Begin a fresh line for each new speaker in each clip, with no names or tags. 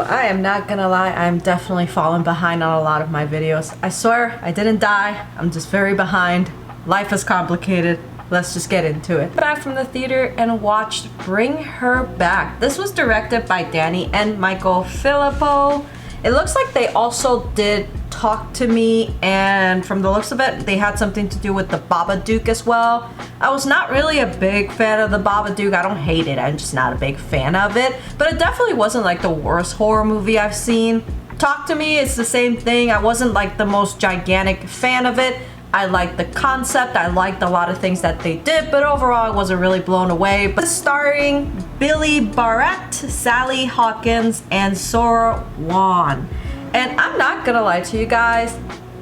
I am not gonna lie, I'm definitely falling behind on a lot of my videos. I swear, I didn't die. I'm just very behind. Life is complicated. Let's just get into it. Back from the theater and watched Bring Her Back. This was directed by Danny and Michael Filippo. It looks like they also did Talk to Me, and from the looks of it, they had something to do with the Babadook as well. I was not really a big fan of the Babadook. I don't hate it, I'm just not a big fan of it. But it definitely wasn't like the worst horror movie I've seen. Talk to Me, it's the same thing. I wasn't like the most gigantic fan of it. I liked the concept, I liked a lot of things that they did, but overall I wasn't really blown away. But starring Billy Barrett, Sally Hawkins, and Sora Wan. And I'm not gonna lie to you guys,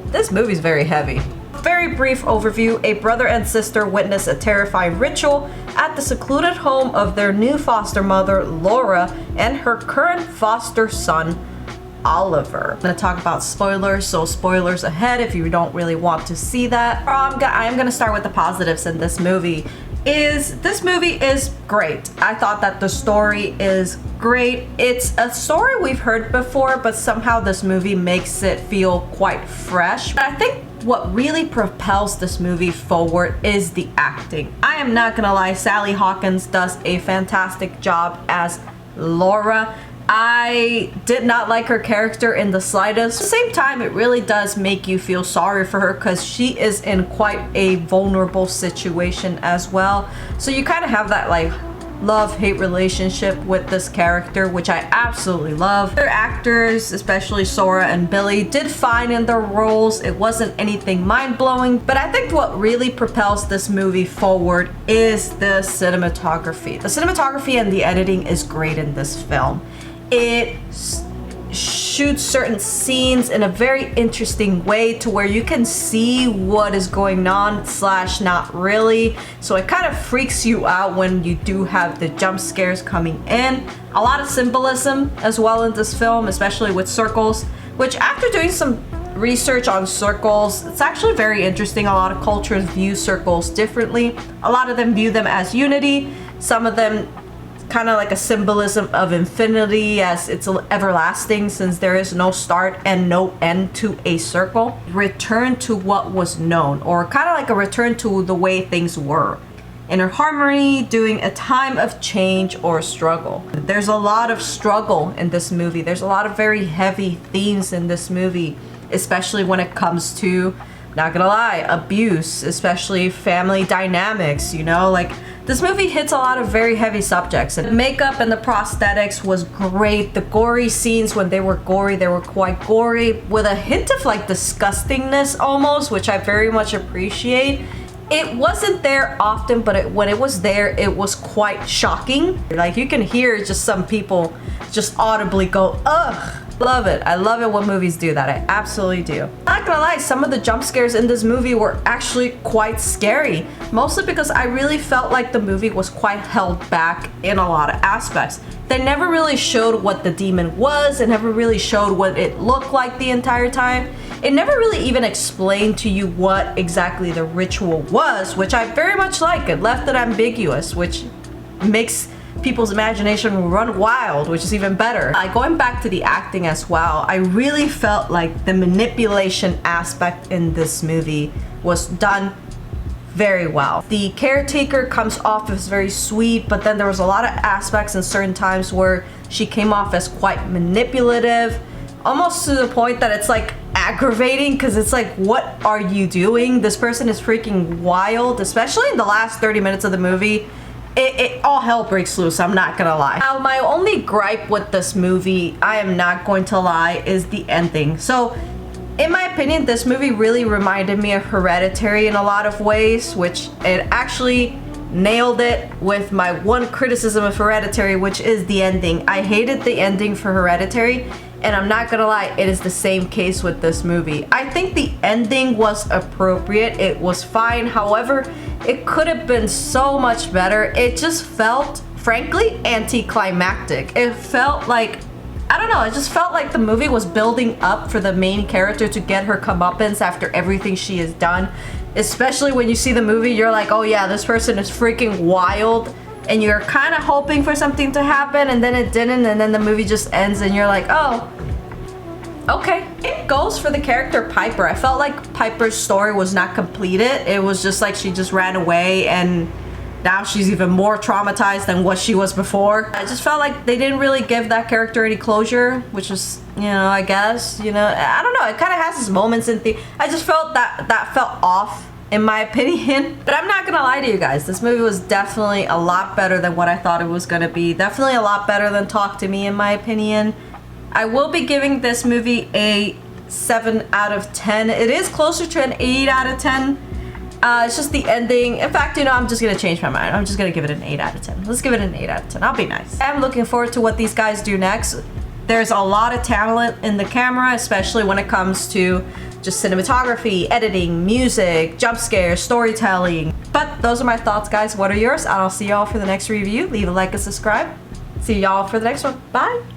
this movie's very heavy. Very brief overview, a brother and sister witness a terrifying ritual at the secluded home of their new foster mother, Laura, and her current foster son, Oliver. I'm gonna talk about spoilers, so spoilers ahead if you don't really want to see that. I'm gonna start with the positives in this movie. This movie is great. I thought that the story is great. It's a story we've heard before, but somehow this movie makes it feel quite fresh. But I think what really propels this movie forward is the acting. I am not gonna lie, Sally Hawkins does a fantastic job as Laura. I did not like her character in the slightest. At the same time, it really does make you feel sorry for her because she is in quite a vulnerable situation as well. So you kind of have that like love-hate relationship with this character, which I absolutely love. Their actors, especially Sora and Billy, did fine in their roles. It wasn't anything mind-blowing, but I think what really propels this movie forward is the cinematography. The cinematography and the editing is great in this film. It shoots certain scenes in a very interesting way to where you can see what is going on / not really. So it kind of freaks you out when you do have the jump scares coming in. A lot of symbolism as well in this film, especially with circles, which after doing some research on circles, it's actually very interesting. A lot of cultures view circles differently. A lot of them view them as unity. Some of them kind of like a symbolism of infinity, as it's everlasting since there is no start and no end to a circle. Return to what was known, or kind of like a return to the way things were. Inner harmony during a time of change or struggle. There's a lot of struggle in this movie. There's a lot of very heavy themes in this movie, especially when it comes to, not gonna lie, abuse, especially family dynamics, you know, like this movie hits a lot of very heavy subjects. And the makeup and the prosthetics was great. The gory scenes, when they were gory, they were quite gory with a hint of like disgustingness almost, which I very much appreciate. It wasn't there often, but when it was there, it was quite shocking. Like you can hear just some people just audibly go, ugh. Love it. I love it when movies do that. I absolutely do. Not gonna lie, some of the jump scares in this movie were actually quite scary. Mostly because I really felt like the movie was quite held back in a lot of aspects. They never really showed what the demon was. It never really showed what it looked like the entire time. It never really even explained to you what exactly the ritual was, which I very much like. It left it ambiguous, which makes people's imagination run wild, which is even better. Going back to the acting as well, I really felt like the manipulation aspect in this movie was done very well. The caretaker comes off as very sweet, but then there was a lot of aspects in certain times where she came off as quite manipulative, almost to the point that it's like aggravating, because it's like, what are you doing? This person is freaking wild, especially in the last 30 minutes of the movie. It all hell breaks loose, I'm not gonna lie. Now, my only gripe with this movie, I am not going to lie, is the ending. So, in my opinion, this movie really reminded me of Hereditary in a lot of ways, which it actually nailed it with my one criticism of Hereditary, which is the ending. I hated the ending for Hereditary, and I'm not gonna lie, it is the same case with this movie. I think the ending was appropriate, it was fine, however, it could have been so much better. It just felt, frankly, anticlimactic. It felt like, I don't know, it just felt like the movie was building up for the main character to get her comeuppance after everything she has done. Especially when you see the movie, you're like, oh yeah, this person is freaking wild. and you're kind of hoping for something to happen and then it didn't, and then the movie just ends and you're like, oh, okay. It goes for the character Piper. I felt like Piper's story was not completed. It was just like she just ran away and now she's even more traumatized than what she was before. I just felt like they didn't really give that character any closure, which was, you know, I guess, you know, I don't know. It kind of has its moments in the. I just felt that felt off, in my opinion. But I'm not gonna lie to you guys, this movie was definitely a lot better than what I thought it was gonna be. Definitely a lot better than Talk to Me, in my opinion. I will be giving this movie a 7 out of 10. It is closer to an 8 out of 10. It's just the ending. In fact, you know, I'm just gonna change my mind. I'm just gonna give it an 8 out of 10. Let's give it an 8 out of 10. I'll be nice. I'm looking forward to what these guys do next. There's a lot of talent in the camera, especially when it comes to just cinematography, editing, music, jump scares, storytelling. But those are my thoughts, guys. What are yours? And I'll see y'all for the next review. Leave a like and subscribe. See y'all for the next one. Bye.